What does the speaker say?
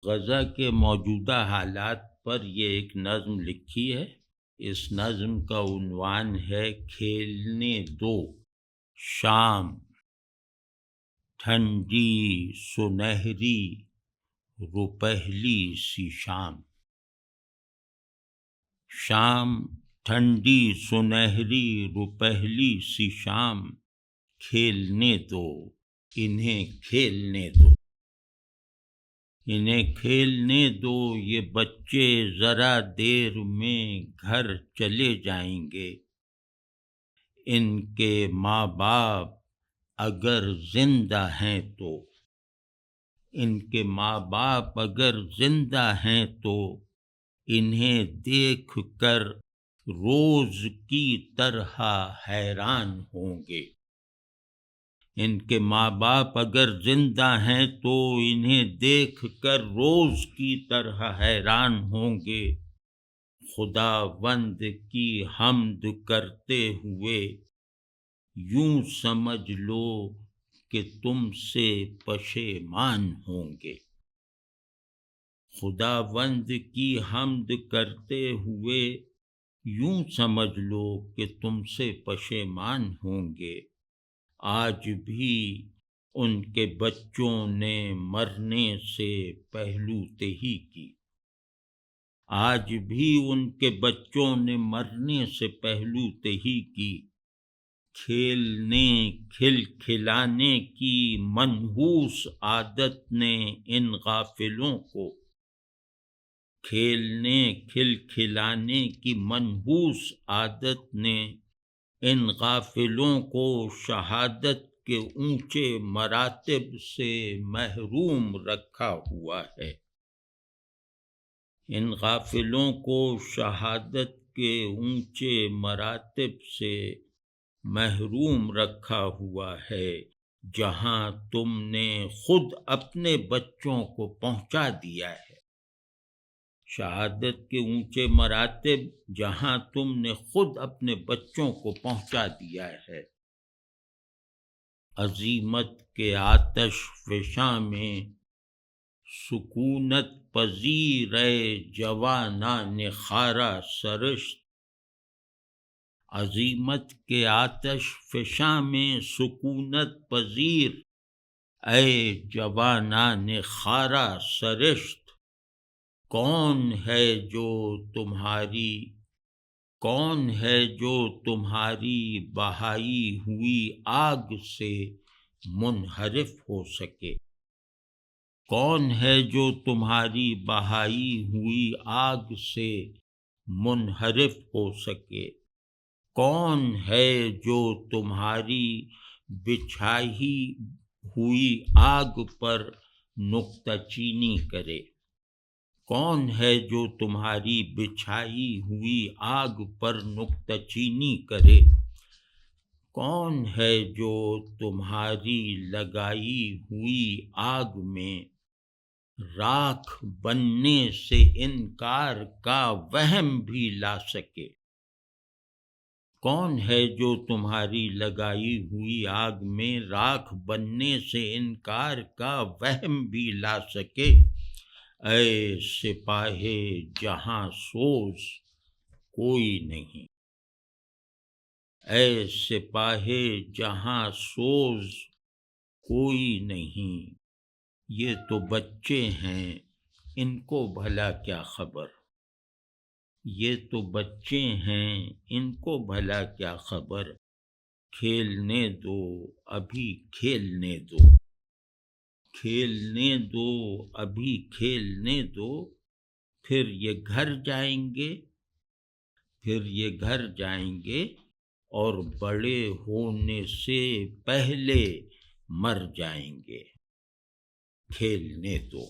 غزہ کے موجودہ حالات پر یہ ایک نظم لکھی ہے۔ اس نظم کا عنوان ہے کھیلنے دو شام، ٹھنڈی سنہری روپہلی سی شام۔ شام ٹھنڈی سنہری روپہلی سی شام، کھیلنے دو انہیں کھیلنے دو، انہیں کھیلنے دو، یہ بچے ذرا دیر میں گھر چلے جائیں گے۔ ان کے ماں باپ اگر زندہ ہیں تو، ان کے ماں باپ اگر زندہ ہیں تو انہیں دیکھ کر روز کی طرح حیران ہوں گے۔ ان کے ماں باپ اگر زندہ ہیں تو انہیں دیکھ کر روز کی طرح حیران ہوں گے۔ خداوند کی حمد کرتے ہوئے یوں سمجھ لو کہ تم سے پشیمان ہوں گے۔ خداوند کی حمد کرتے ہوئے یوں سمجھ لو کہ تم سے پشیمان ہوں گے۔ آج بھی ان کے بچوں نے مرنے سے پہلو تہی کی، آج بھی ان کے بچوں نے مرنے سے پہلو تہی کی۔ کھیلنے کھل کھلانے کی منحوس عادت نے ان غافلوں کو، کھیلنے کھل کھلانے کی منحوس عادت نے ان غافلوں کو شہادت کے اونچے مراتب سے محروم رکھا ہوا ہے۔ ان غافلوں کو شہادت کے اونچے مراتب سے محروم رکھا ہوا ہے، جہاں تم نے خود اپنے بچوں کو پہنچا دیا ہے۔ شہادت کے اونچے مراتب جہاں تم نے خود اپنے بچوں کو پہنچا دیا ہے۔ عزیمت کے آتش فشاں میں سکونت پذیر جوانان خارا سرشت، عزیمت کے آتش فشاں میں سکونت پذیر اے جوانان خارا سرشت، کون ہے جو تمہاری بہائی ہوئی آگ سے منحرف ہو سکے؟ کون ہے جو تمہاری بہائی ہوئی آگ سے منحرف ہو سکے؟ کون ہے جو تمہاری بچھائی ہوئی آگ پر نکتہ چینی کرے؟ کون ہے جو تمہاری بچھائی ہوئی آگ پر نکتہ چینی کرے؟ کون ہے جو تمہاری لگائی ہوئی آگ میں راکھ بننے سے انکار کا وہم بھی لا سکے؟ کون ہے جو تمہاری لگائی ہوئی آگ میں راکھ بننے سے انکار کا وہم بھی لا سکے؟ اے سپاہ جہاں سوز کوئی نہیں، اے سپاہ جہاں سوز کوئی نہیں، یہ تو بچے ہیں ان کو بھلا کیا خبر، یہ تو بچے ہیں ان کو بھلا کیا خبر، کھیلنے دو ابھی کھیلنے دو، کھیلنے دو ابھی کھیلنے دو، پھر یہ گھر جائیں گے، پھر یہ گھر جائیں گے اور بڑے ہونے سے پہلے مر جائیں گے، کھیلنے دو۔